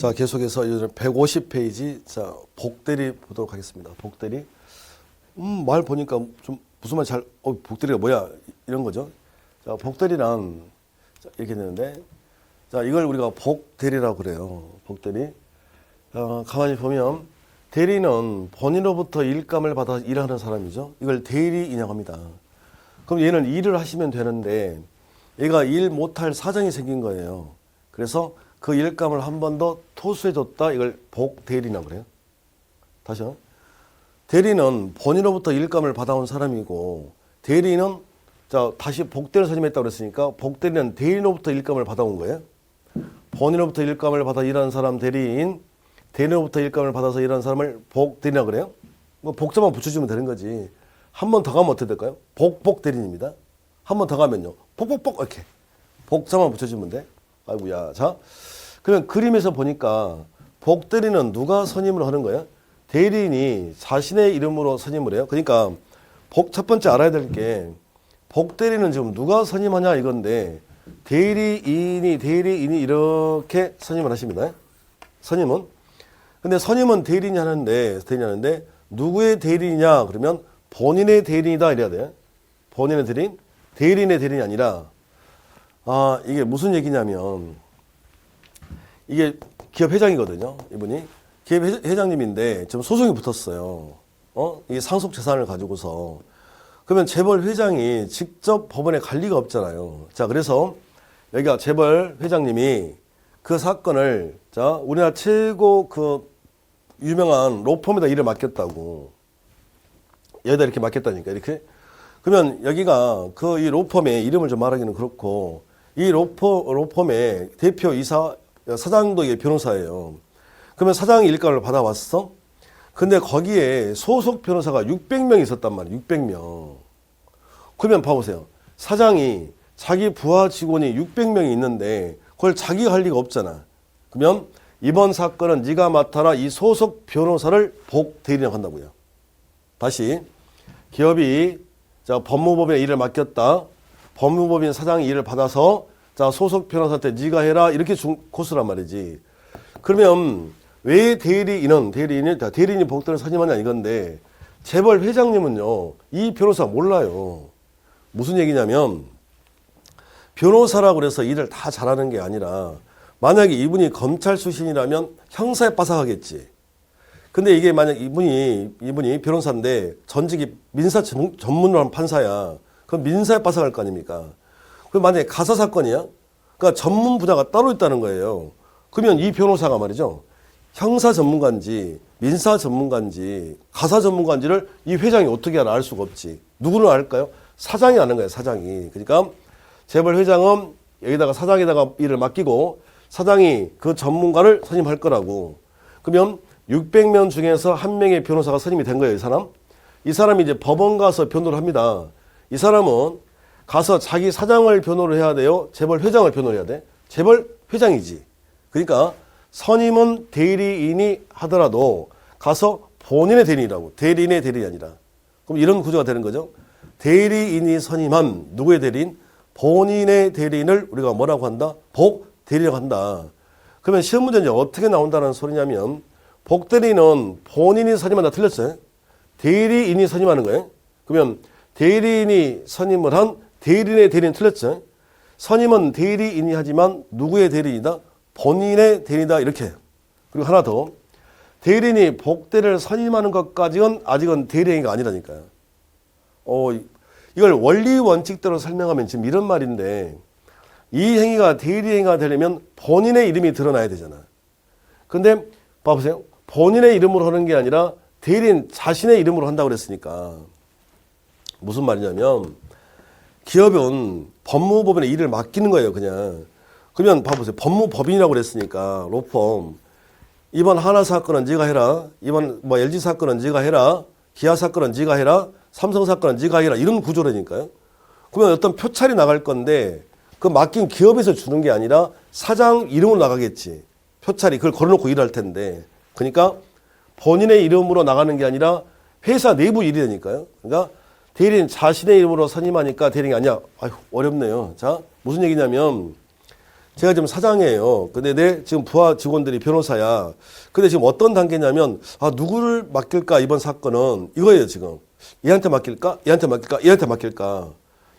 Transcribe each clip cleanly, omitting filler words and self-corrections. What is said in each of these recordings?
자, 계속해서 150페이지, 자, 복대리 보도록 하겠습니다. 복대리. 말 보니까 좀 무슨 말 잘, 복대리가 뭐야? 이런 거죠. 자, 복대리란, 자, 이렇게 되는데, 자, 이걸 우리가 복대리라고 그래요. 복대리. 가만히 보면, 대리는 본인으로부터 일감을 받아 일하는 사람이죠. 이걸 대리인이라고 합니다. 그럼 얘는 일을 하시면 되는데, 얘가 일 못할 사정이 생긴 거예요. 그래서 그 일감을 한 번 더 토수해줬다. 이걸 복대리라고 그래요. 다시요. 대리는 본인으로부터 일감을 받아온 사람이고, 대리는, 자, 다시 복대를 선임했다고 그랬으니까, 복대리는 대리인으로부터 일감을 받아온 거예요. 본인으로부터 일감을 받아 일하는 사람 대리인, 대리인으로부터 일감을 받아서 일하는 사람을 복대리라고 그래요. 뭐 복자만 붙여주면 되는 거지. 한 번 더 가면 어떻게 될까요? 복대리인입니다. 한 번 더 가면요. 복복복 이렇게. 복자만 붙여주면 돼. 아이고야. 자, 그러면 그림에서 보니까 복대리는 누가 선임을 하는 거예요? 대리인이 자신의 이름으로 선임을 해요. 그러니까 첫 번째 알아야 될 게 복대리는 지금 누가 선임하냐 이건데 대리인이 이렇게 선임을 하십니다. 선임은. 근데 선임은 대리인이 하는데 누구의 대리인이냐 그러면 본인의 대리인이다 이래야 돼요. 본인의 대리인, 대리인의 대리인이 아니라 이게 무슨 얘기냐면 이게 기업 회장이거든요. 이분이 기업 회장님인데 지금 소송이 붙었어요. 이게 상속 재산을 가지고서 그러면 재벌 회장이 직접 법원에 갈 리가 없잖아요. 자, 그래서 여기가 재벌 회장님이 그 사건을 자 우리나라 최고 그 유명한 로펌에다 일을 맡겼다고 여기다 이렇게 맡겼다니까 이렇게. 그러면 여기가 그 이 로펌의 이름을 좀 말하기는 그렇고 이 로펌의 대표 이사 사장도 이게 변호사예요. 그러면 사장이 일감을 받아왔어. 근데 거기에 소속 변호사가 600명 있었단 말이에요. 600명. 그러면 봐보세요. 사장이 자기 부하 직원이 600명이 있는데 그걸 자기가 할 리가 없잖아. 그러면 이번 사건은 네가 맡아라. 이 소속 변호사를 복대리라고 한다고요. 다시 기업이 자 법무법인에 일을 맡겼다. 법무법인 사장이 일을 받아서 자 소속 변호사한테 네가 해라 이렇게 준 코스란 말이지. 그러면 왜 대리인이 복대를 선임하냐 이건데 재벌 회장님은요 이 변호사 몰라요. 무슨 얘기냐면 변호사라고 그래서 일을 다 잘하는 게 아니라 만약에 이분이 검찰 출신이라면 형사에 빠삭하겠지. 근데 이게 만약 이분이 변호사인데 전직이 민사 전문으로 한 판사야. 그럼 민사에 빠삭할 거 아닙니까? 그럼 만약에 가사 사건이야? 그러니까 전문 분야가 따로 있다는 거예요. 그러면 이 변호사가 말이죠. 형사 전문가인지 민사 전문가인지 가사 전문가인지를 이 회장이 어떻게 알 수가 없지. 누구는 알까요? 사장이 아는 거예요. 사장이. 그러니까 재벌 회장은 여기다가 사장에다가 일을 맡기고 사장이 그 전문가를 선임할 거라고. 그러면 600명 중에서 한 명의 변호사가 선임이 된 거예요. 이 사람이 이제 법원 가서 변호를 합니다. 이 사람은 가서 자기 사장을 변호를 해야 돼요? 재벌 회장을 변호를 해야 돼? 재벌 회장이지. 그러니까 선임은 대리인이 하더라도 가서 본인의 대리인이라고. 대리인의 대리인이 아니라. 그럼 이런 구조가 되는 거죠. 대리인이 선임한 누구의 대리인? 본인의 대리인을 우리가 뭐라고 한다? 복대리라고 한다. 그러면 시험 문제는 어떻게 나온다는 소리냐면 복대리는 본인이 선임한다 틀렸어요. 대리인이 선임하는 거예요. 그러면 대리인이 선임을 한 대리인의 대리인 틀렸죠. 선임은 대리인이 하지만 누구의 대리인이다? 본인의 대리인이다 이렇게. 그리고 하나 더. 대리인이 복대리를 선임하는 것까지는 아직은 대리행위가 아니라니까요. 이걸 원리 원칙대로 설명하면 지금 이런 말인데 이 행위가 대리행위가 되려면 본인의 이름이 드러나야 되잖아. 근데 봐보세요. 본인의 이름으로 하는 게 아니라 대리인 자신의 이름으로 한다고 그랬으니까 무슨 말이냐면 기업은 법무법인에 일을 맡기는 거예요. 그냥. 그러면 봐보세요. 법무법인이라고 그랬으니까 로펌 이번 하나 사건은 네가 해라. 이번 LG 사건은 네가 해라. 기아 사건은 네가 해라. 삼성 사건은 네가 해라. 이런 구조라니까요. 그러면 어떤 표찰이 나갈 건데 그 맡긴 기업에서 주는 게 아니라 사장 이름으로 나가겠지. 표찰이 그걸 걸어놓고 일할 텐데. 그러니까 본인의 이름으로 나가는 게 아니라 회사 내부 일이니까요. 그러니까 대리인 자신의 이름으로 선임하니까 대리인이 아니야. 아휴, 어렵네요. 자, 무슨 얘기냐면 제가 지금 사장이에요. 근데 내 지금 부하 직원들이 변호사야. 근데 지금 어떤 단계냐면, 아, 누구를 맡길까, 이번 사건은. 이거예요, 지금. 얘한테 맡길까? 얘한테 맡길까? 얘한테 맡길까?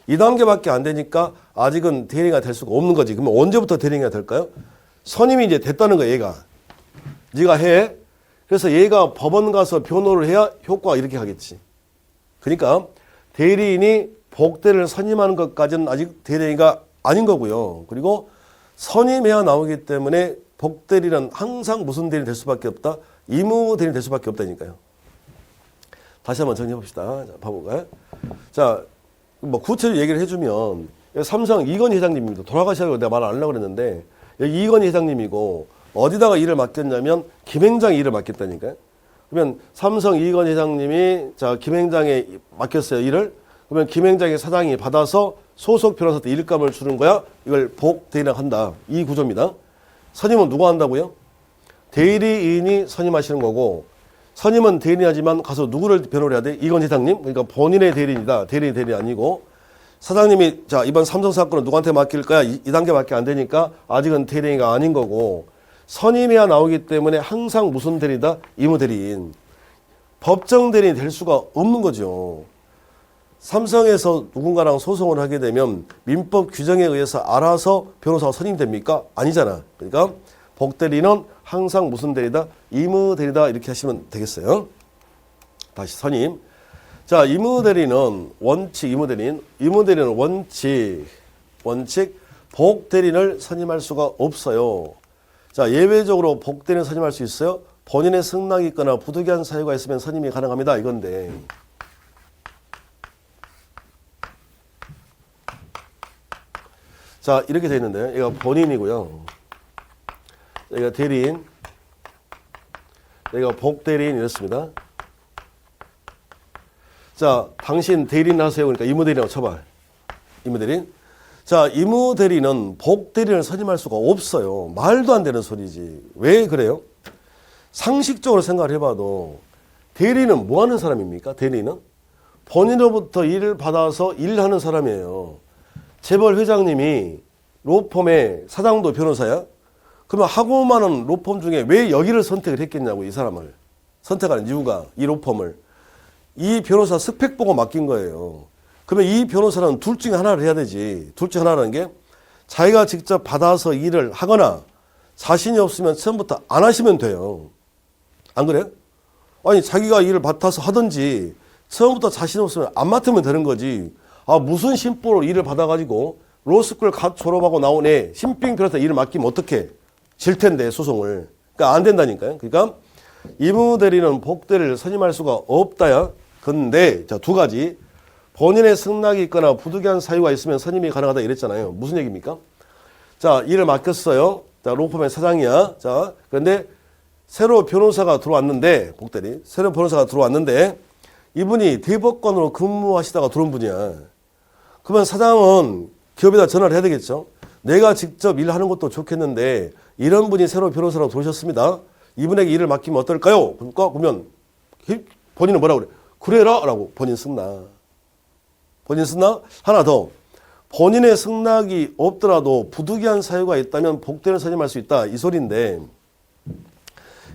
이 단계밖에 안 되니까 아직은 대리인가 될 수가 없는 거지. 그러면 언제부터 대리인가 될까요? 선임이 이제 됐다는 거야, 얘가. 네가 해. 그래서 얘가 법원 가서 변호를 해야 효과가 이렇게 가겠지. 그러니까 대리인이 복대를 선임하는 것까지는 아직 대리인가 아닌 거고요. 그리고 선임해야 나오기 때문에 복대리는 항상 무슨 대리인 될 수밖에 없다? 의무 대리인 될 수밖에 없다니까요. 다시 한번 정리해 봅시다. 자, 봐볼까요? 자, 뭐 구체적으로 얘기를 해주면 삼성 이건희 회장님입니다. 돌아가셔서 내가 말 안 하려고 그랬는데 여기 이건희 회장님이고 어디다가 일을 맡겼냐면 김행장에 일을 맡겼다니까요. 그러면 삼성 이건희 회장님이 자 김행장에 맡겼어요 일을. 그러면 김행장의 사장이 받아서 소속 변호사한테 일감을 주는 거야. 이걸 복대리인이라고 한다. 이 구조입니다. 선임은 누가 한다고요? 대리인이 선임하시는 거고 선임은 대리인이지만 가서 누구를 변호를 해야 돼? 이건희 회장님. 그러니까 본인의 대리인이다. 대리인이 아니고 사장님이 자 이번 삼성 사건은 누구한테 맡길 거야? 이 단계밖에 안 되니까 아직은 대리인이 아닌 거고 선임해야 나오기 때문에 항상 무슨 대리다? 의무 대리인. 법정 대리인이 될 수가 없는 거죠. 삼성에서 누군가랑 소송을 하게 되면 민법 규정에 의해서 알아서 변호사가 선임됩니까? 아니잖아. 그러니까 복대리는 항상 무슨 대리다? 의무 대리다 이렇게 하시면 되겠어요. 다시 선임. 자, 의무 대리는 원칙, 의무 대리는 원칙 복대리인을 선임할 수가 없어요. 자, 예외적으로 복대리인을 선임할 수 있어요. 본인의 승낙이 있거나 부득이한 사유가 있으면 선임이 가능합니다. 이건데. 자, 이렇게 되어 있는데, 얘가 본인이고요. 여기가 대리인, 여기가 복대리인 이렇습니다. 자, 당신 대리인 하세요. 그러니까 의무대리인이라고 쳐봐. 의무대리인. 자, 의무대리인은 복대리인을 선임할 수가 없어요. 말도 안 되는 소리지. 왜 그래요? 상식적으로 생각을 해봐도 대리인은 뭐 하는 사람입니까? 대리인은? 본인으로부터 일을 받아서 일하는 사람이에요. 재벌 회장님이 로펌의 사장도 변호사야? 그러면 하고 많은 로펌 중에 왜 여기를 선택을 했겠냐고, 이 사람을. 선택하는 이유가, 이 로펌을. 이 변호사 스펙 보고 맡긴 거예요. 그러면 이 변호사는 둘 중에 하나를 해야 되지. 둘 중에 하나라는 게 자기가 직접 받아서 일을 하거나 자신이 없으면 처음부터 안 하시면 돼요. 안 그래요? 아니, 자기가 일을 맡아서 하든지 처음부터 자신 없으면 안 맡으면 되는 거지. 아, 무슨 심보로 일을 받아가지고 로스쿨 갓 졸업하고 나온 애 신빙 변호사 일을 맡기면 어떡해? 질 텐데, 소송을. 그러니까 안 된다니까요. 그러니까 의무대리는 복대리를 선임할 수가 없다야. 근데 자, 두 가지. 본인의 승낙이 있거나 부득이한 사유가 있으면 선임이 가능하다 이랬잖아요. 무슨 얘기입니까? 자, 일을 맡겼어요. 자, 로펌의 사장이야. 자, 그런데 새로 변호사가 들어왔는데, 복대리. 새로 변호사가 들어왔는데 이분이 대법관으로 근무하시다가 들어온 분이야. 그러면 사장은 기업에다 전화를 해야 되겠죠. 내가 직접 일하는 것도 좋겠는데 이런 분이 새로 변호사로 들어오셨습니다. 이분에게 일을 맡기면 어떨까요? 그러니까 그러면 본인은 뭐라고 그래? 그래라 라고 본인 승낙. 본인 승낙. 하나 더. 본인의 승낙이 없더라도 부득이한 사유가 있다면 복대를 선임할 수 있다. 이 소리인데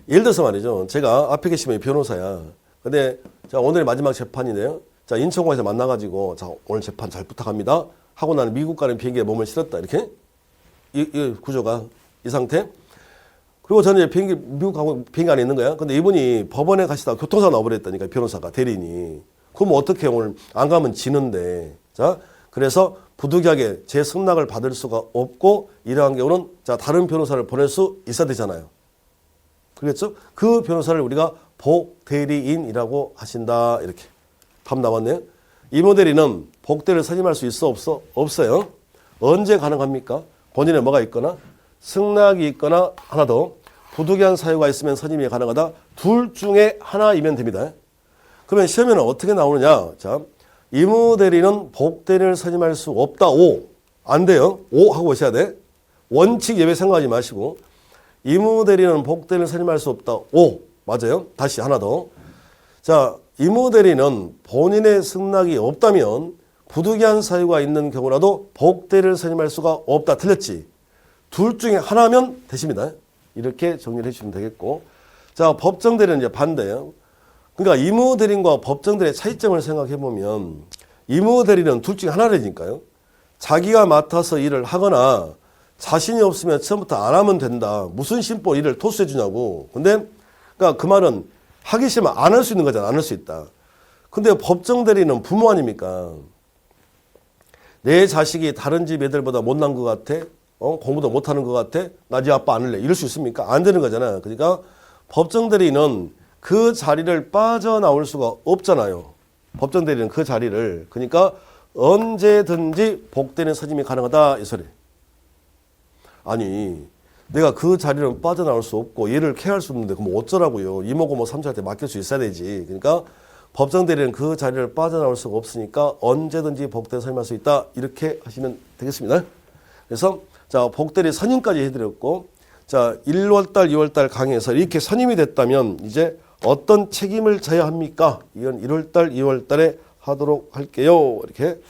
예를 들어서 말이죠. 제가 앞에 계시면 변호사야. 근데 자, 오늘이 마지막 재판이네요. 자, 인천공항에서 만나가지고 자, 오늘 재판 잘 부탁합니다. 하고 나는 미국 가는 비행기에 몸을 실었다. 이렇게. 이 구조가 이 상태. 그리고 저는 이제 미국 가고 비행기 안에 있는 거야. 근데 이분이 법원에 가시다가 교통사고 나버렸다니까, 변호사가, 대리인이. 그럼 어떻게 오늘 안 가면 지는데. 자, 그래서 부득이하게 제 승낙을 받을 수가 없고 이러한 경우는 자, 다른 변호사를 보낼 수 있어야 되잖아요. 그렇겠죠? 그 변호사를 우리가 복대리인이라고 하신다. 이렇게. 답 나왔네요. 의무대리는 복대를 선임할 수 있어? 없어? 없어요. 언제 가능합니까? 본인에 뭐가 있거나 승낙이 있거나 하나 더 부득이한 사유가 있으면 선임이 가능하다. 둘 중에 하나이면 됩니다. 그러면 시험에는 어떻게 나오느냐? 자, 의무대리는 복대리를 선임할 수 없다. O. 안 돼요. O 하고 오셔야 돼. 원칙 예외 생각하지 마시고. 의무대리는 복대리를 선임할 수 없다. O. 맞아요. 다시 하나 더. 자, 의무대리는 본인의 승낙이 없다면 부득이한 사유가 있는 경우라도 복대리를 선임할 수가 없다. 틀렸지. 둘 중에 하나면 되십니다. 이렇게 정리를 해주시면 되겠고. 자, 법정 대리는 이제 반대예요. 그러니까 임무 대리인과 법정 대리의 차이점을 생각해 보면 임무 대리는 둘 중에 하나라니까요. 자기가 맡아서 일을 하거나 자신이 없으면 처음부터 안 하면 된다. 무슨 심보 일을 토스해 주냐고. 근데 그러니까 그 말은 하기 싫으면 안 할 수 있는 거잖아. 안 할 수 있다. 근데 법정 대리는 부모 아닙니까? 내 자식이 다른 집 애들보다 못난 것 같아? 공부도 못하는 것 같아? 나 네 아빠 안 할래. 이럴 수 있습니까? 안 되는 거잖아. 그러니까 법정 대리는 그 자리를 빠져나올 수가 없잖아요. 법정 대리는 그 자리를. 그러니까 언제든지 복되는 선임이 가능하다 이 소리. 아니 내가 그 자리를 빠져나올 수 없고 얘를 케어할 수 없는데 그럼 어쩌라고요. 이모고모 삼촌한테 맡길 수 있어야 되지. 그러니까 법정 대리는 그 자리를 빠져나올 수가 없으니까 언제든지 복대를 선임할 수 있다. 이렇게 하시면 되겠습니다. 그래서 자 복대리 선임까지 해드렸고 자 1월달 2월달 강의에서 이렇게 선임이 됐다면 이제 어떤 책임을 져야 합니까? 이건 1월달 2월달에 하도록 할게요. 이렇게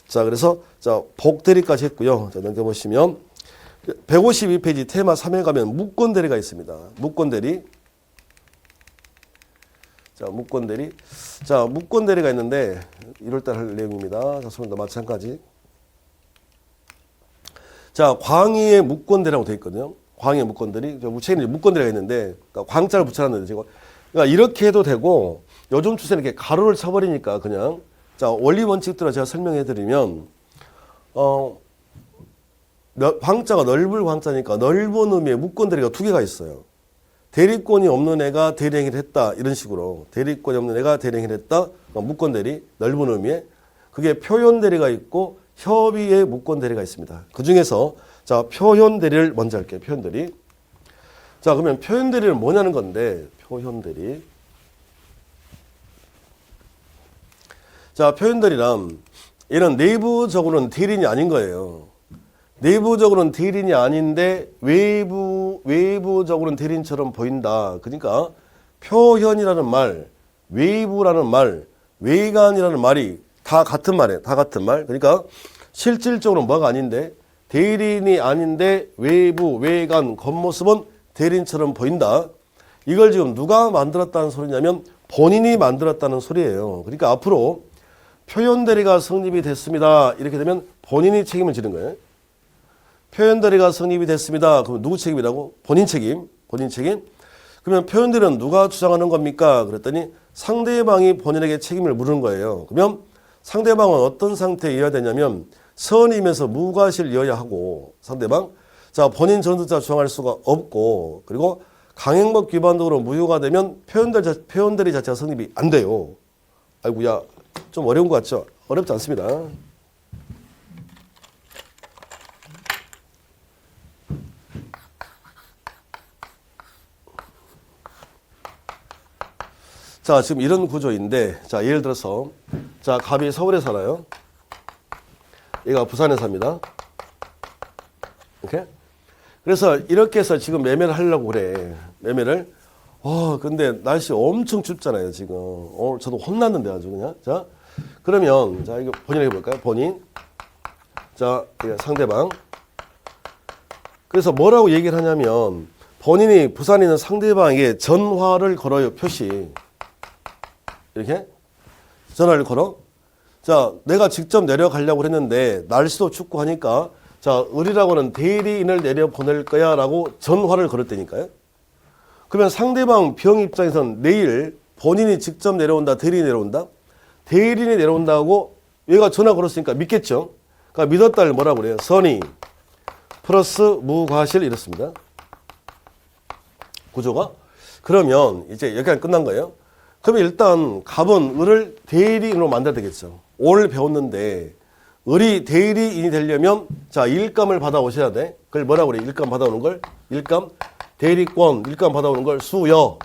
자 그래서 자 복대리까지 했고요. 자 넘겨보시면 152페이지 테마 3에 가면 무권대리가 있습니다. 무권대리. 자, 무권대리. 자, 무권대리가 있는데 1월달 할 내용입니다. 자, 손도 마찬가지. 자, 광의의 무권대리라고 되어 있거든요. 광의의 무권대리. 우체에 무권대리가 있는데 그러니까 광자를 붙여놨는데 지금 그러니까 이렇게 해도 되고 요즘 추세는 이렇게 가로를 쳐버리니까 그냥 자, 원리 원칙대로 제가 설명해 드리면 광자가 넓을 광자니까 넓은 의미의 무권대리가 두 개가 있어요. 대리권이 없는 애가 대리행위를 했다. 이런 식으로. 대리권이 없는 애가 대리행위를 했다. 무권대리, 넓은 의미의. 그게 표현대리가 있고 협의의 무권대리가 있습니다. 그 중에서 자 표현대리를 먼저 할게요. 표현대리. 자 그러면 표현대리는 뭐냐는 건데 표현대리. 자 표현대리란 얘는 내부적으로는 대리인이 아닌 거예요. 내부적으로는 대리인이 아닌데 외부적으로는 대리인처럼 보인다. 그러니까 표현이라는 말, 외부라는 말, 외관이라는 말이 다 같은 말이에요. 다 같은 말. 그러니까 실질적으로 뭐가 아닌데 대리인이 아닌데 외부, 외관, 겉모습은 대리인처럼 보인다. 이걸 지금 누가 만들었다는 소리냐면 본인이 만들었다는 소리예요. 그러니까 앞으로 표현대리가 성립이 됐습니다. 이렇게 되면 본인이 책임을 지는 거예요. 표현대리가 성립이 됐습니다. 그럼 누구 책임이라고? 본인 책임. 본인 책임. 그러면 표현대리는 누가 주장하는 겁니까? 그랬더니 상대방이 본인에게 책임을 물은 거예요. 그러면 상대방은 어떤 상태에 이어야 되냐면 선임에서 무과실이어야 하고 상대방. 자 본인 전수자 주장할 수가 없고 그리고 강행법 위반적으로 무효가 되면 표현대리 자체가 성립이 안 돼요. 아이고야 좀 어려운 것 같죠? 어렵지 않습니다. 자, 지금 이런 구조인데, 자, 예를 들어서, 자, 갑이 서울에 살아요. 얘가 부산에 삽니다. 이렇게. 그래서 이렇게 해서 지금 매매를 하려고 그래. 매매를. 근데 날씨 엄청 춥잖아요, 지금. 오늘 저도 혼났는데 아주 그냥. 자, 그러면, 자, 이거 본인 해볼까요? 본인. 자, 상대방. 그래서 뭐라고 얘기를 하냐면, 본인이 부산에 있는 상대방에게 전화를 걸어요, 표시. 이렇게 전화를 걸어. 자, 내가 직접 내려가려고 했는데 날씨도 춥고 하니까 자, 을이라고는 대리인을 내려 보낼 거야 라고 전화를 걸었다니까요. 그러면 상대방 병 입장에서는 내일 본인이 직접 내려온다, 대리인이 내려온다? 대리인이 내려온다고 얘가 전화 걸었으니까 믿겠죠. 그러니까 믿었다를 뭐라고 그래요? 선의 플러스 무과실 이렇습니다. 구조가. 그러면 이제 여기까지 끝난 거예요. 그러면 일단 갑은 을을 대리인으로 만들어야 되겠죠. 오늘 배웠는데 을이 대리인이 되려면 자 일감을 받아오셔야 돼. 그걸 뭐라고 그래? 일감 받아오는 걸? 일감 대리권 일감 받아오는 걸 수여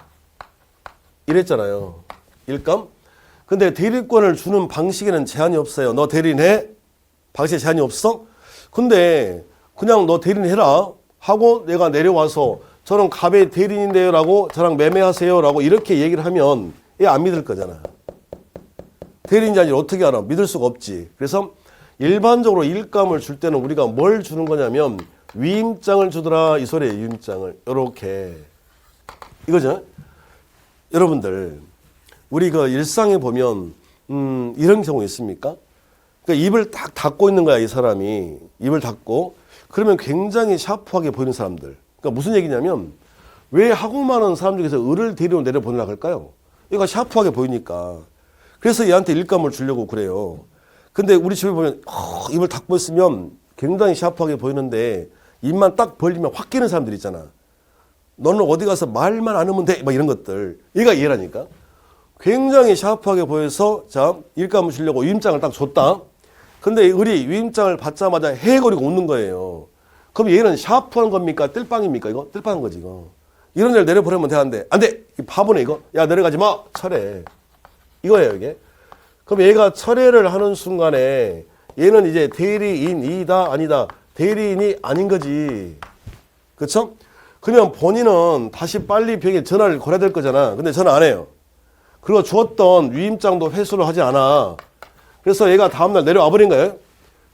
이랬잖아요. 일감. 근데 대리권을 주는 방식에는 제한이 없어요. 너 대리인 해? 방식에 제한이 없어? 근데 그냥 너 대리인 해라 하고 내가 내려와서 저는 갑의 대리인인데요 라고 저랑 매매하세요 라고 이렇게 얘기를 하면 얘 안 믿을 거잖아. 대리인지 아닌지 어떻게 알아? 믿을 수가 없지. 그래서 일반적으로 일감을 줄 때는 우리가 뭘 주는 거냐면 위임장을 주더라 이 소리예요. 위임장을 요렇게 이거죠. 여러분들 우리 그 일상에 보면 이런 경우 있습니까? 그러니까 입을 딱 닫고 있는 거야 이 사람이. 입을 닫고 그러면 굉장히 샤프하게 보이는 사람들. 그러니까 무슨 얘기냐면 왜 하고 많은 사람 중에서 을을 데리러 내려보내려고 할까요? 얘가 샤프하게 보이니까. 그래서 얘한테 일감을 주려고 그래요. 근데 우리 집에 보면 입을 닫고 있으면 굉장히 샤프하게 보이는데 입만 딱 벌리면 확 끼는 사람들 있잖아. 너는 어디 가서 말만 안 하면 돼. 막 이런 것들. 얘가 얘라니까. 굉장히 샤프하게 보여서 자 일감을 주려고 위임장을 딱 줬다. 근데 을이 위임장을 받자마자 헤헤거리고 웃는 거예요. 그럼 얘는 샤프한 겁니까? 뜰빵입니까? 이거 뜰빵한 거지 이거. 이런 애를 내려보내면 되는데 안 돼. 바보네 이거. 야 내려가지 마. 철회. 이거예요 이게. 그럼 얘가 철회를 하는 순간에 얘는 이제 대리인이다 아니다. 대리인이 아닌 거지. 그렇죠? 그러면 본인은 다시 빨리 병에 전화를 걸어야 될 거잖아. 근데 전화 안 해요. 그리고 주었던 위임장도 회수를 하지 않아. 그래서 얘가 다음날 내려와 버린 거예요.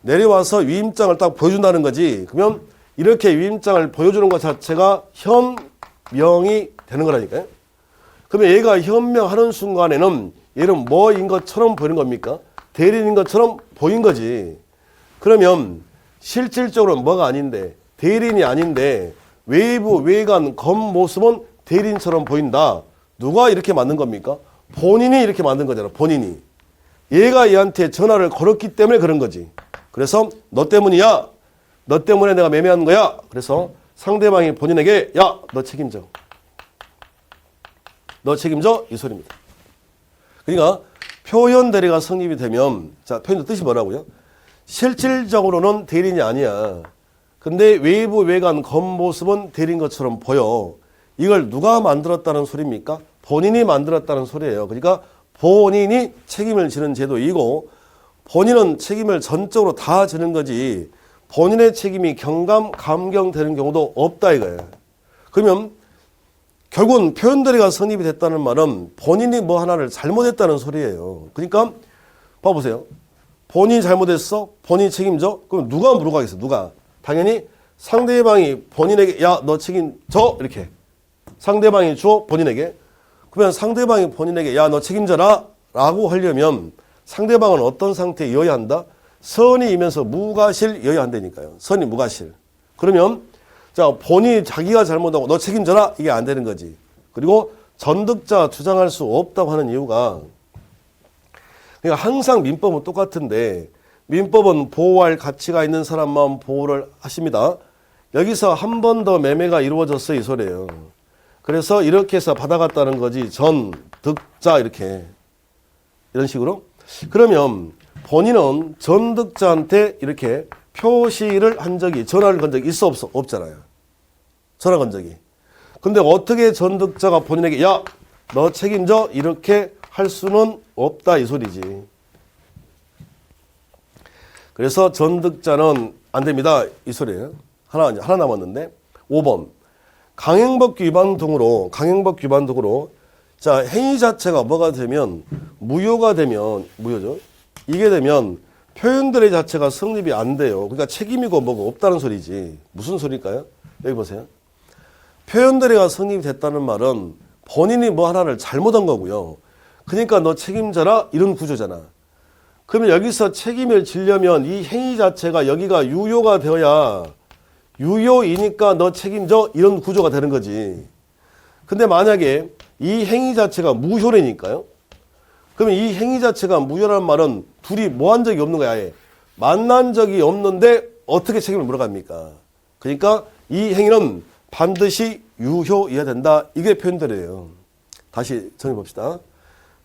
내려와서 위임장을 딱 보여준다는 거지. 그러면 이렇게 위임장을 보여주는 것 자체가 현명이 되는 거라니까요. 그러면 얘가 현명하는 순간에는 얘는 뭐인 것처럼 보이는 겁니까? 대리인인 것처럼 보인 거지. 그러면 실질적으로 뭐가 아닌데 대리인이 아닌데 외부 외관 겉모습은 대리인처럼 보인다. 누가 이렇게 만든 겁니까? 본인이 이렇게 만든 거잖아. 본인이. 얘가 얘한테 전화를 걸었기 때문에 그런 거지. 그래서 너 때문이야. 너 때문에 내가 매매한 거야. 그래서 상대방이 본인에게 야, 너 책임져. 너 책임져. 이 소리입니다. 그러니까 표현 대리가 성립이 되면 자, 표현의 뜻이 뭐라고요? 실질적으로는 대리인이 아니야. 근데 외부 외관 겉모습은 대리인 것처럼 보여. 이걸 누가 만들었다는 소리입니까? 본인이 만들었다는 소리예요. 그러니까 본인이 책임을 지는 제도이고 본인은 책임을 전적으로 다 지는 거지 본인의 책임이 감경되는 경우도 없다 이거예요. 그러면 결국은 표현대리가 성립이 됐다는 말은 본인이 뭐 하나를 잘못했다는 소리예요. 그러니까 봐보세요. 본인이 잘못했어? 본인이 책임져? 그럼 누가 물어가겠어? 누가? 당연히 상대방이 본인에게 야, 너 책임져? 이렇게 상대방이 줘 본인에게. 그러면 상대방이 본인에게 야, 너 책임져라 라고 하려면 상대방은 어떤 상태여야 한다? 선이이면서 무과실여야 한다니까요. 선이 무과실. 그러면 자 본인이 자기가 잘못하고 너 책임져라 이게 안 되는 거지. 그리고 전득자 주장할 수 없다고 하는 이유가 그러니까 항상 민법은 똑같은데 민법은 보호할 가치가 있는 사람만 보호를 하십니다. 여기서 한 번 더 매매가 이루어졌어요 이 소리예요. 그래서 이렇게 해서 받아갔다는 거지. 전득자 이렇게 이런 식으로. 그러면 본인은 전득자한테 이렇게 표시를 한 적이 전화를 건 적이 있어 없어? 없잖아요. 전화 건 적이. 근데 어떻게 전득자가 본인에게 야, 너 책임져 이렇게 할 수는 없다 이 소리지. 그래서 전득자는 안 됩니다 이 소리예요. 하나 남았는데 5번 강행법 위반 등으로 자 행위 자체가 뭐가 되면 무효가 되면 무효죠. 이게 되면 표현들의 자체가 성립이 안 돼요. 그러니까 책임이고 뭐가 없다는 소리지. 무슨 소리일까요? 여기 보세요. 표현들이가 성립이 됐다는 말은 본인이 뭐 하나를 잘못한 거고요. 그러니까 너 책임져라 이런 구조잖아. 그러면 여기서 책임을 지려면 이 행위 자체가 여기가 유효가 되어야 유효이니까 너 책임져 이런 구조가 되는 거지. 근데 만약에 이 행위 자체가 무효라니까요. 그러면 이 행위 자체가 무효라는 말은 둘이 뭐 한 적이 없는 거야. 아예. 만난 적이 없는데 어떻게 책임을 물어갑니까? 그러니까 이 행위는 반드시 유효해야 된다. 이게 표현들이에요. 다시 정해 봅시다.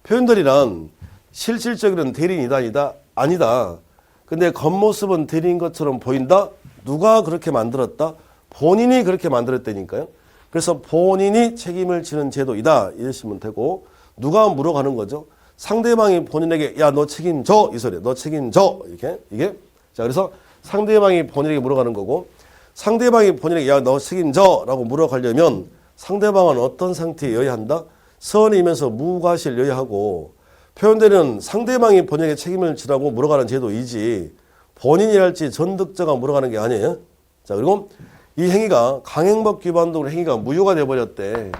표현들이란 실질적으로는 대리인이다 아니다. 근데 겉모습은 대리인 것처럼 보인다. 누가 그렇게 만들었다? 본인이 그렇게 만들었다니까요. 그래서 본인이 책임을 지는 제도이다 이러시면 되고 누가 물어가는 거죠? 상대방이 본인에게 야, 너 책임져 이 소리야. 너 책임져 이게 자 그래서 상대방이 본인에게 물어가는 거고 상대방이 본인에게 야, 너 책임져라고 물어가려면 상대방은 어떤 상태여야 한다? 선이면서 무과실여야 하고 표현되는 상대방이 본인에게 책임을 지라고 물어가는 제도이지 본인이랄지 전득자가 물어가는 게 아니에요. 자, 그리고 이 행위가 강행법 위반으로 행위가 무효가 돼버렸대.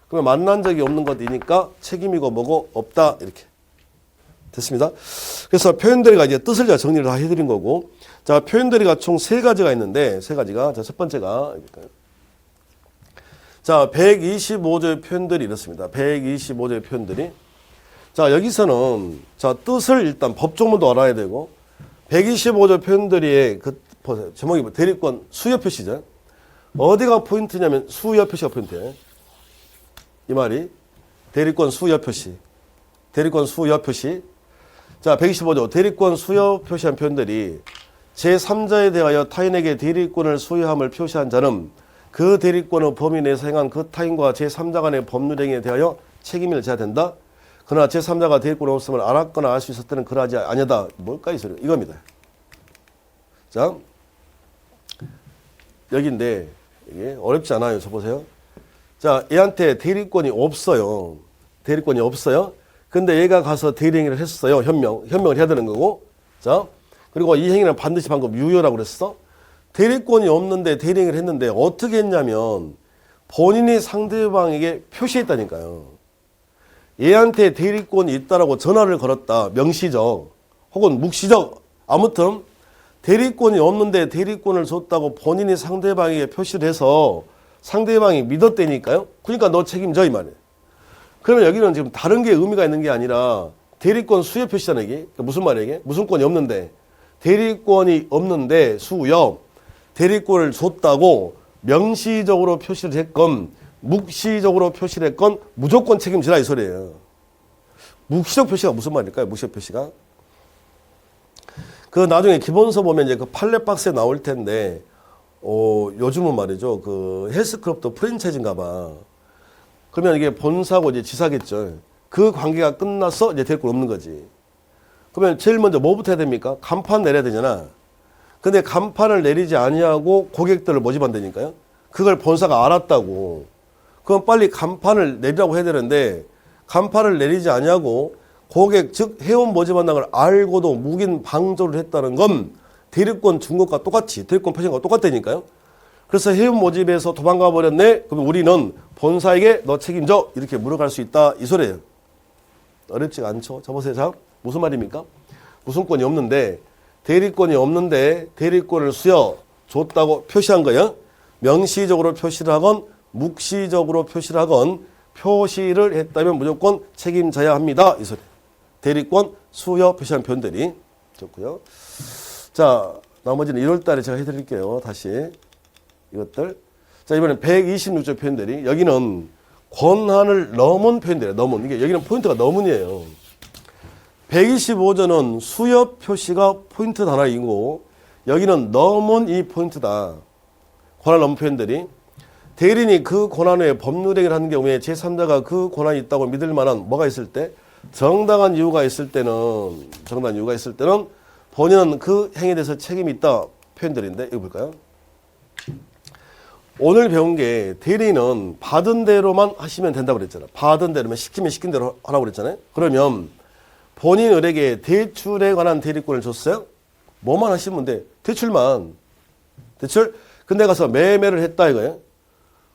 그러면 만난 적이 없는 것이니까 책임이고 뭐고 없다. 이렇게 됐습니다. 그래서 표현들이가 이제 뜻을 제가 정리를 다 해드린 거고, 자, 표현들이가 총 3가지가 있는데, 3가지가. 자, 첫 번째가, 자, 125조의 표현들이 이렇습니다. 125조의 표현들이. 자, 여기서는, 자, 뜻을 일단 법조문도 알아야 되고, 125조 표현들이 보세요. 제목이 뭐 대리권 수요 표시죠. 어디가 포인트냐면 수요 표시가 포인트예요. 이 말이. 대리권 수요 표시. 대리권 수요 표시. 자, 125조 대리권 수요 표시한 표현들이 제3자에 대하여 타인에게 대리권을 수여함을 표시한 자는 그 대리권의 범위 내에서 행한 그 타인과 제3자 간의 법률행위에 대하여 책임을 져야 된다. 그러나 제3자가 대리권이 없음을 알았거나 알 수 있을 때는 그러하지 아니하다. 뭘까 이 소리? 이겁니다. 자, 여기인데 이게 어렵지 않아요. 저 보세요. 자, 얘한테 대리권이 없어요. 대리권이 없어요. 근데 얘가 가서 대리행위를 했어요. 현명을 해야 되는 거고. 자, 그리고 이 행위는 반드시 방금 유효라고 그랬어. 대리권이 없는데 대리행위를 했는데 어떻게 했냐면 본인이 상대방에게 표시했다니까요. 얘한테 대리권이 있다라고 전화를 걸었다. 명시적 혹은 묵시적. 아무튼 대리권이 없는데 대리권을 줬다고 본인이 상대방에게 표시를 해서 상대방이 믿었다니까요. 그러니까 너 책임져 이 말이에요. 그러면 여기는 지금 다른 게 의미가 있는 게 아니라 대리권 수여 표시잖아요. 이게 무슨 말이에요? 이게 무슨 권이 없는데 대리권이 없는데 수여 대리권을 줬다고 명시적으로 표시를 했건 묵시적으로 표시를 했건 무조건 책임지라 이 소리예요. 묵시적 표시가 무슨 말일까요? 묵시적 표시가 그 나중에 기본서 보면 이제 그 판례 박스에 나올 텐데 요즘은 말이죠. 그 헬스클럽도 프랜차이즈인가 봐. 그러면 이게 본사고 이제 지사겠죠. 그 관계가 끝나서 이제 대리권 없는 거지. 그러면 제일 먼저 뭐부터 해야 됩니까? 간판 내려야 되잖아. 근데 간판을 내리지 아니하고 고객들을 모집한다니까요. 그걸 본사가 알았다고. 그럼 빨리 간판을 내리라고 해야 되는데 간판을 내리지 아니하고 고객 즉 회원 모집한다는 걸 알고도 묵인 방조를 했다는 건 대리권 준 것과 똑같이 대리권 표시한 것과 똑같다니까요. 그래서 회원 모집에서 도망가 버렸네. 그럼 우리는 본사에게 너 책임져 이렇게 물어갈 수 있다 이 소리예요. 어렵지가 않죠. 자 보세요. 자 무슨 말입니까? 우선권이 없는데 대리권이 없는데 대리권을 수여 줬다고 표시한 거예요. 명시적으로 표시를 하건 묵시적으로 표시를 하건 표시를 했다면 무조건 책임져야 합니다. 이 소리. 대리권 수여 표시한 표현들이 좋고요. 자 나머지는 1월 달에 제가 해드릴게요. 다시 이것들. 자 이번엔 126조 표현들이 여기는 권한을 넘은 표현들이에요. 넘은. 이게 여기는 포인트가 넘은이에요. 125조는 수여 표시가 포인트 단어이고 여기는 넘은 이 포인트다. 권한 넘은 표현들이 대리인이 그 권한 외에 법률행위를 하는 경우에 제3자가 그 권한이 있다고 믿을 만한 뭐가 있을 때 정당한 이유가 있을 때는 본인은 그 행위에 대해서 책임이 있다 표현들인데 이거 볼까요? 오늘 배운 게 대리인은 받은 대로만 하시면 된다고 그랬잖아요. 받은 대로면 시키면 시킨 대로 하라고 그랬잖아요. 그러면 본인 을에게 대출에 관한 대리권을 줬어요? 뭐만 하시면 돼? 대출만. 대출? 근데 가서 매매를 했다 이거예요.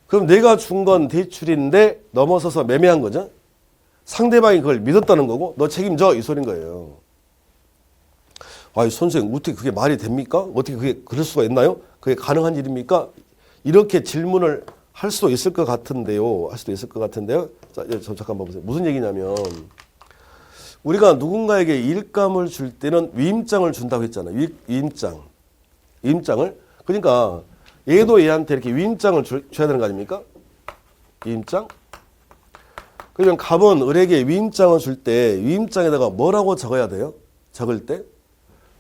그럼 내가 준 건 대출인데 넘어서서 매매한 거죠. 상대방이 그걸 믿었다는 거고 너 책임져 이 소린 거예요. 아이 선생님 어떻게 그게 말이 됩니까? 어떻게 그게 그럴 수가 있나요? 그게 가능한 일입니까? 이렇게 질문을 할 수도 있을 것 같은데요. 자, 잠깐만 보세요. 무슨 얘기냐면 우리가 누군가에게 일감을 줄 때는 위임장을 준다고 했잖아요. 위임장을. 그러니까 얘도 얘한테 이렇게 위임장을 줘야 되는 거 아닙니까? 위임장. 그러면 갑은 을에게 위임장을 줄 때 위임장에다가 뭐라고 적어야 돼요? 적을 때?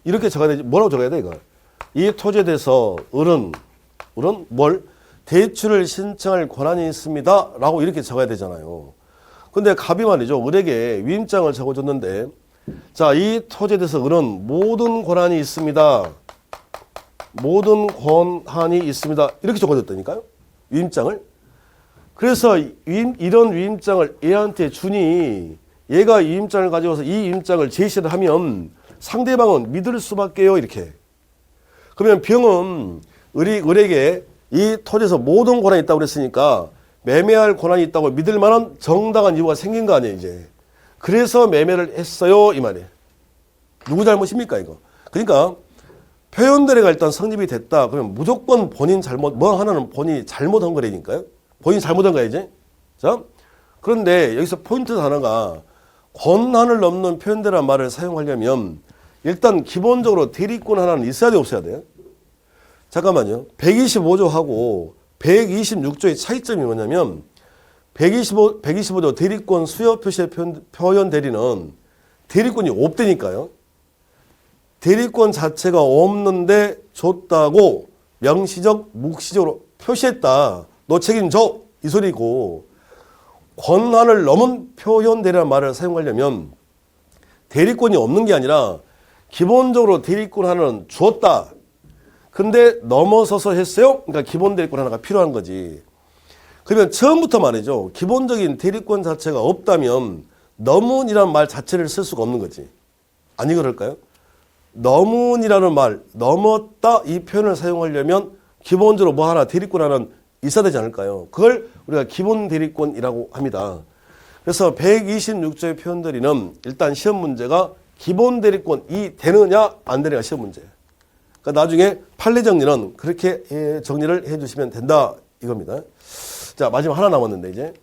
이렇게 적어야 되지. 뭐라고 적어야 돼 이거? 이 토지에 대해서 을은 뭘? 대출을 신청할 권한이 있습니다. 라고 이렇게 적어야 되잖아요. 근데 갑이 말이죠. 을에게 위임장을 적어줬는데 자, 이 토지에 대해서 을은 모든 권한이 있습니다. 모든 권한이 있습니다. 이렇게 적어줬다니까요. 위임장을. 그래서 이런 위임장을 얘한테 주니 얘가 위임장을 가져와서 이 위임장을 제시를 하면 상대방은 믿을 수밖에요. 이렇게. 그러면 병은 을에게 이 토지에서 모든 권한이 있다고 그랬으니까 매매할 권한이 있다고 믿을 만한 정당한 이유가 생긴 거 아니에요, 이제. 그래서 매매를 했어요, 이 말이에요. 누구 잘못입니까, 이거? 그러니까 표현대리가 일단 성립이 됐다. 그러면 무조건 본인 잘못, 뭐 하나는 본인이 잘못한 거라니까요. 본인이 잘못한 거야, 이제. 자, 그런데 여기서 포인트 하나가 권한을 넘는 표현대리란 말을 사용하려면 일단 기본적으로 대리권 하나는 있어야 돼, 없어야 돼요? 잠깐만요. 125조하고 126조의 차이점이 뭐냐면 125조 대리권 수요 표시의 표현 대리는 대리권이 없다니까요. 대리권 자체가 없는데 줬다고 명시적, 묵시적으로 표시했다. 너 책임져. 이 소리고 권한을 넘은 표현 대리라는 말을 사용하려면 대리권이 없는 게 아니라 기본적으로 대리권 하나는 주었다. 근데 넘어서서 했어요? 그러니까 기본 대리권 하나가 필요한 거지. 그러면 처음부터 말이죠. 기본적인 대리권 자체가 없다면 넘은이라는 말 자체를 쓸 수가 없는 거지. 아니 그럴까요? 넘은이라는 말, 넘었다 이 표현을 사용하려면 기본적으로 뭐 하나 대리권 하나는 있어야 되지 않을까요? 그걸 우리가 기본 대리권이라고 합니다. 그래서 126조의 표현들이는 일단 시험 문제가 기본 대리권이 되느냐 안 되느냐 시험 문제예요. 그러니까 나중에 판례 정리는 그렇게 정리를 해주시면 된다 이겁니다. 자 마지막 하나 남았는데 이제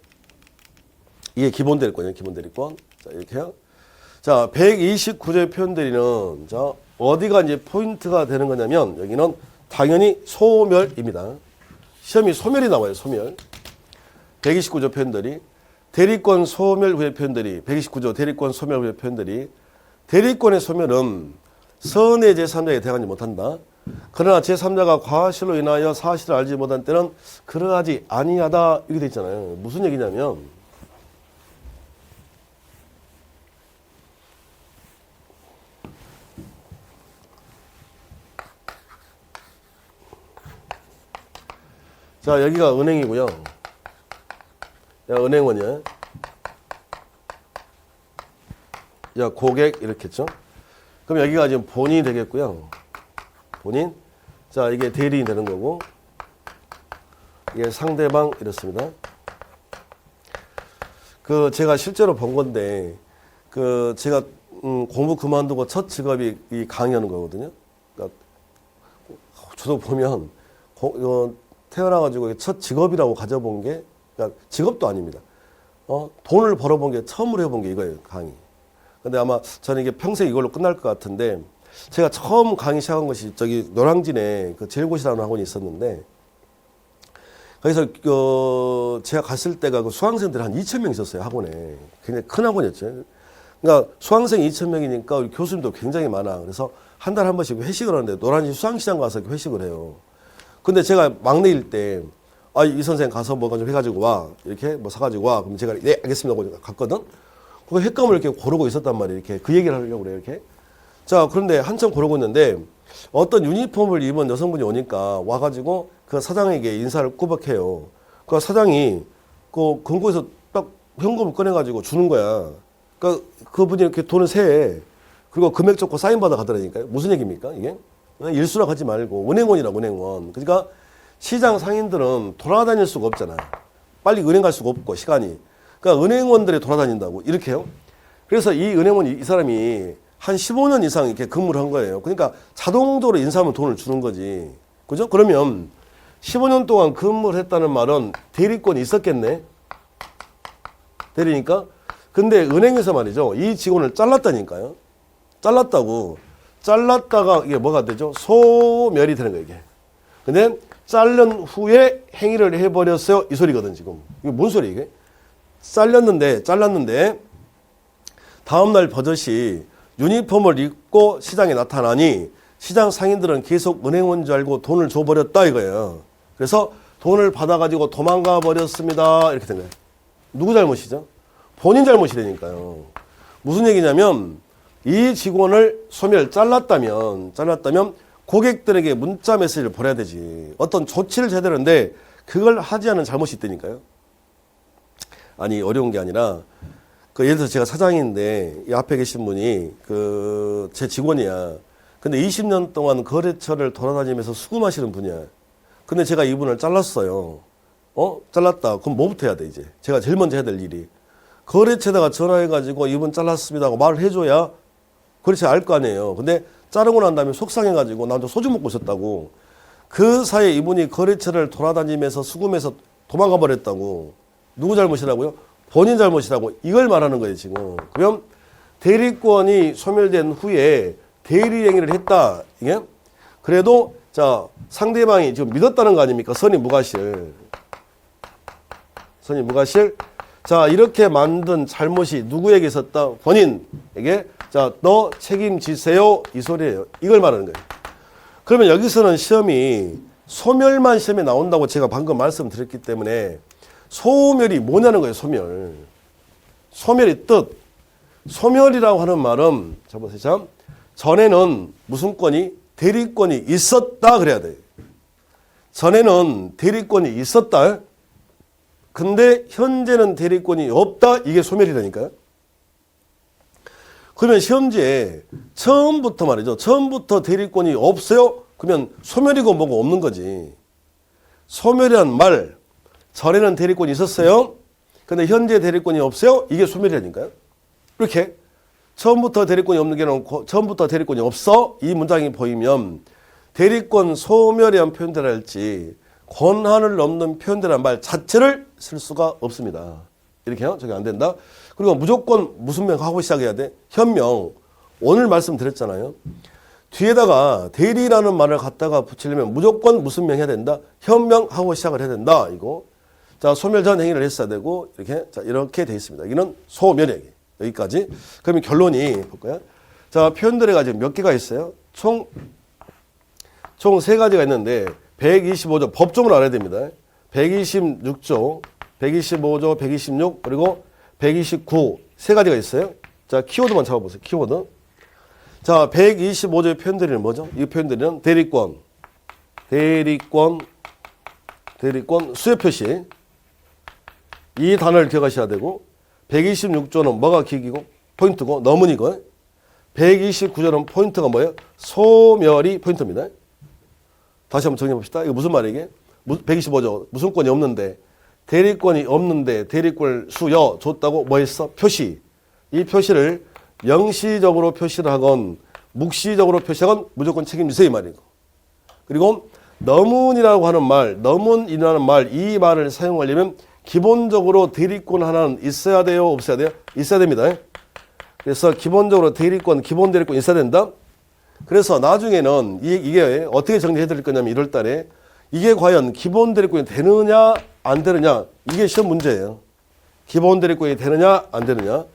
이게 기본 대리권이에요. 기본 대리권. 자 이렇게요. 자 129조의 표현들이는 자 어디가 이제 포인트가 되는 거냐면 여기는 당연히 소멸입니다. 시험이 소멸이 나와요. 소멸. 129조 표현들이 대리권 소멸 후의 표현들이 129조 대리권 소멸 후의 표현들이 대리권의 소멸은 선의 제3자에 대항하지 못한다. 그러나 제3자가 과실로 인하여 사실을 알지 못한 때는 그러하지 아니하다 이렇게 돼 있잖아요. 무슨 얘기냐면 자 여기가 은행이고요. 야 은행원이야. 야 고객 이렇게 했죠. 그럼 여기가 지금 본인이 되겠고요. 본인. 자 이게 대리인이 되는 거고 이게 상대방 이렇습니다. 그 제가 실제로 본 건데 그 제가 공부 그만두고 첫 직업이 이 강의하는 거거든요. 그러니까 저도 보면 태어나가지고 첫 직업이라고 가져본 게 그러니까 직업도 아닙니다. 돈을 벌어본 게 처음으로 해본 게 이거예요. 강의. 근데 아마 저는 이게 평생 이걸로 끝날 것 같은데 제가 처음 강의 시작한 것이 저기 노량진에 그 제일고시라는 학원이 있었는데 거기서 제가 갔을 때가 그 수강생들이 한 2,000명 있었어요. 학원에. 굉장히 큰 학원이었죠. 그러니까 수강생 2,000명이니까 우리 교수님도 굉장히 많아. 그래서 한 달에 한 번씩 회식을 하는데 노량진 수강시장 가서 회식을 해요. 근데 제가 막내일 때 이 선생 가서 뭐 좀 해가지고 와. 이렇게 뭐 사가지고 와. 그럼 제가 네 알겠습니다 하고 갔거든. 그 횟감을 이렇게 고르고 있었단 말이에요. 이렇게 그 얘기를 하려고 그래요. 이렇게. 자, 그런데 한참 고르고 있는데 어떤 유니폼을 입은 여성분이 오니까 와가지고 그 사장에게 인사를 꾸벅해요. 그 사장이 그 금고에서 딱 현금을 꺼내가지고 주는 거야. 그러니까 그분이 이렇게 돈을 세. 그리고 금액 적고 사인 받아 가더라니까요. 무슨 얘기입니까? 이게? 일수락 하지 말고 은행원이라고 은행원. 그러니까 시장 상인들은 돌아다닐 수가 없잖아. 빨리 은행 갈 수가 없고 시간이. 그러니까 은행원들이 돌아다닌다고 이렇게요. 그래서 이 은행원 이 사람이 한 15년 이상 이렇게 근무를 한 거예요. 그러니까 자동적으로 인사하면 돈을 주는 거지. 그죠? 그러면 15년 동안 근무를 했다는 말은 대리권이 있었겠네. 대리니까. 근데 은행에서 말이죠. 이 직원을 잘랐다니까요. 잘랐다고. 잘랐다가 이게 뭐가 되죠? 소멸이 되는 거예요, 이게. 근데 자른 후에 행위를 해버렸어요. 이 소리거든, 지금. 이게 뭔 소리, 이게? 잘랐는데 다음날 버젓이 유니폼을 입고 시장에 나타나니 시장 상인들은 계속 은행원 줄 알고 돈을 줘버렸다 이거예요. 그래서 돈을 받아가지고 도망가 버렸습니다. 이렇게 된 거예요. 누구 잘못이죠? 본인 잘못이라니까요. 무슨 얘기냐면 이 직원을 소멸 잘랐다면 고객들에게 문자 메시지를 보내야 되지. 어떤 조치를 해야 되는데 그걸 하지 않은 잘못이 있다니까요. 아니 어려운 게 아니라 예를 들어서 제가 사장인데 이 앞에 계신 분이 제 직원이야. 근데 20년 동안 거래처를 돌아다니면서 수금하시는 분이야. 근데 제가 이분을 잘랐어요. 잘랐다. 그럼 뭐부터 해야 돼, 이제? 제가 제일 먼저 해야 될 일이. 거래처에다가 전화해가지고 이분 잘랐습니다 하고 말을 해줘야 거래처 알 거 아니에요. 근데 자르고 난 다음에 속상해가지고 나 혼자 소주 먹고 있었다고. 그 사이에 이분이 거래처를 돌아다니면서 수금해서 도망가 버렸다고. 누구 잘못이라고요? 본인 잘못이라고. 이걸 말하는 거예요, 지금. 그럼 대리권이 소멸된 후에 대리 행위를 했다. 이게? 그래도 자, 상대방이 지금 믿었다는 거 아닙니까? 선의무과실. 선의무과실. 자, 이렇게 만든 잘못이 누구에게 있었다? 본인에게. 자, 너 책임지세요. 이 소리예요. 이걸 말하는 거예요. 그러면 여기서는 시험이 소멸만 시험에 나온다고 제가 방금 말씀드렸기 때문에 소멸이 뭐냐는 거예요. 소멸. 소멸의 뜻. 소멸이라고 하는 말은 자 보세요. 전에는 무슨 권이? 대리권이 있었다 그래야 돼. 전에는 대리권이 있었다. 근데 현재는 대리권이 없다. 이게 소멸이라니까요. 그러면 시험지에 처음부터 말이죠. 처음부터 대리권이 없어요. 그러면 소멸이고 뭐고 없는 거지. 소멸이란 말. 전에는 대리권이 있었어요. 근데 현재 대리권이 없어요. 이게 소멸이라니까요. 이렇게 처음부터 대리권이 없는 게 놓고 처음부터 대리권이 없어. 이 문장이 보이면 대리권 소멸이란 표현들 할지 권한을 넘는 표현들이란 말 자체를 쓸 수가 없습니다. 이렇게요. 저게 안 된다. 그리고 무조건 무슨 명 하고 시작해야 돼? 현명. 오늘 말씀드렸잖아요. 뒤에다가 대리라는 말을 갖다가 붙이려면 무조건 무슨 명 해야 된다? 현명 하고 시작을 해야 된다. 이거. 자, 소멸 전 행위를 했어야 되고 이렇게 자, 이렇게 돼 있습니다. 여기는 소멸의 여기까지. 그러면 결론이 볼까요? 자, 표현들이 지금 몇 개가 있어요? 총 세 가지가 있는데 125조 법정을 알아야 됩니다. 126조, 125조, 126 그리고 129 세 가지가 있어요. 자, 키워드만 잡아보세요. 키워드. 자, 125조의 표현들이 뭐죠? 이 표현들은 대리권, 수요 표시. 이 단어를 기억하셔야 되고 126조는 뭐가 기기고 포인트고 너문이고 129조는 포인트가 뭐예요? 소멸이 포인트입니다. 다시 한번 정리해 봅시다. 이거 무슨 말이게? 125조 무슨 권이 없는데 대리권이 없는데 대리권 수여 줬다고 뭐 했어? 표시. 이 표시를 명시적으로 표시를 하건 묵시적으로 표시하건 무조건 책임지세요 이 말이고. 그리고 너문이라고 하는 말, 너문이라는 말, 이 말을 사용하려면 기본적으로 대리권 하나는 있어야 돼요? 없어야 돼요? 있어야 됩니다. 그래서 기본적으로 대리권, 기본 대리권 있어야 된다. 그래서 나중에는 이게 어떻게 정리해 드릴 거냐면 1월 달에 이게 과연 기본 대리권이 되느냐 안 되느냐 이게 시험 문제예요. 기본 대리권이 되느냐 안 되느냐.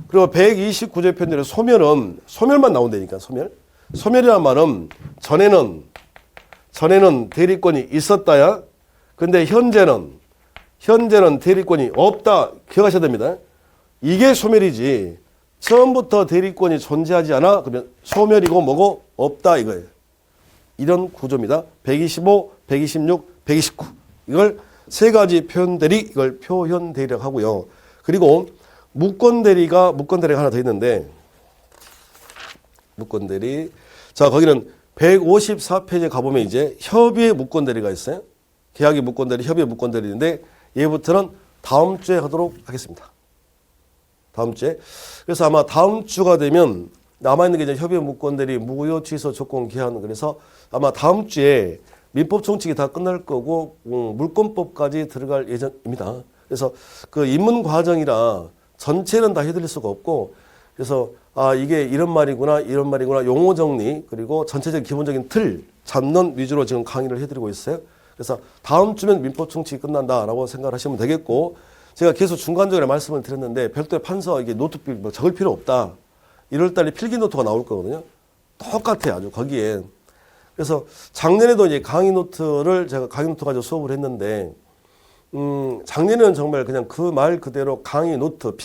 그리고 129조 표현대로 소멸은 소멸만 나온다니까 소멸. 소멸이란 말은 전에는 대리권이 있었다야. 근데 현재는 대리권이 없다. 기억하셔야 됩니다. 이게 소멸이지. 처음부터 대리권이 존재하지 않아. 그러면 소멸이고 뭐고 없다 이거예요. 이런 구조입니다. 125, 126, 129. 이걸 세 가지 표현대리 이걸 표현대리라고 하고요. 그리고 무권대리가 하나 더 있는데 무권대리. 자, 거기는 154페이지에 가보면 이제 협의의 무권대리가 있어요. 계약의 무권대리, 협의의 무권대리인데 얘부터는 다음 주에 하도록 하겠습니다. 다음 주에. 그래서 아마 다음 주가 되면 남아있는 게 이제 협의 무권대리, 무효 취소 조건 기한. 그래서 아마 다음 주에 민법 총칙이 다 끝날 거고 물권법까지 들어갈 예정입니다. 그래서 그 입문 과정이라 전체는 다 해드릴 수가 없고 그래서 이게 이런 말이구나 용어 정리 그리고 전체적인 기본적인 틀 잡는 위주로 지금 강의를 해드리고 있어요. 그래서 다음 주면 민법 총칙이 끝난다라고 생각을 하시면 되겠고 제가 계속 중간적으로 말씀을 드렸는데 별도의 판서 이게 노트 뭐 적을 필요 없다. 1월 달에 필기 노트가 나올 거거든요. 똑같아요. 아주 거기에. 그래서 작년에도 이제 강의 노트를 제가 강의 노트 가지고 수업을 했는데 작년에는 정말 그냥 그 말 그대로 강의 노트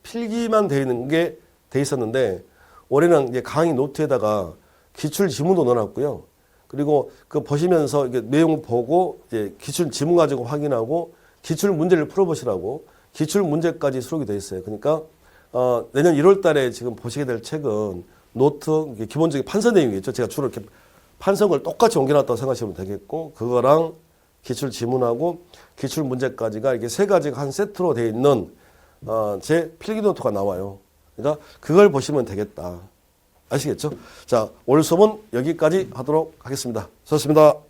필기만 돼 있는 게 돼 있었는데 올해는 이제 강의 노트에다가 기출 지문도 넣어놨고요. 그리고 그 보시면서 이게 내용 보고 이제 기출 지문 가지고 확인하고 기출 문제를 풀어보시라고 기출 문제까지 수록이 돼 있어요. 그러니까 내년 1월 달에 지금 보시게 될 책은 노트 기본적인 판서 내용이겠죠. 제가 주로 이렇게 판석을 똑같이 옮겨놨다고 생각하시면 되겠고, 그거랑 기출 지문하고 기출 문제까지가 이렇게 세 가지가 한 세트로 되어 있는 제 필기 노트가 나와요. 그러니까 그걸 보시면 되겠다. 아시겠죠? 자, 오늘 수업은 여기까지 하도록 하겠습니다. 수고하셨습니다.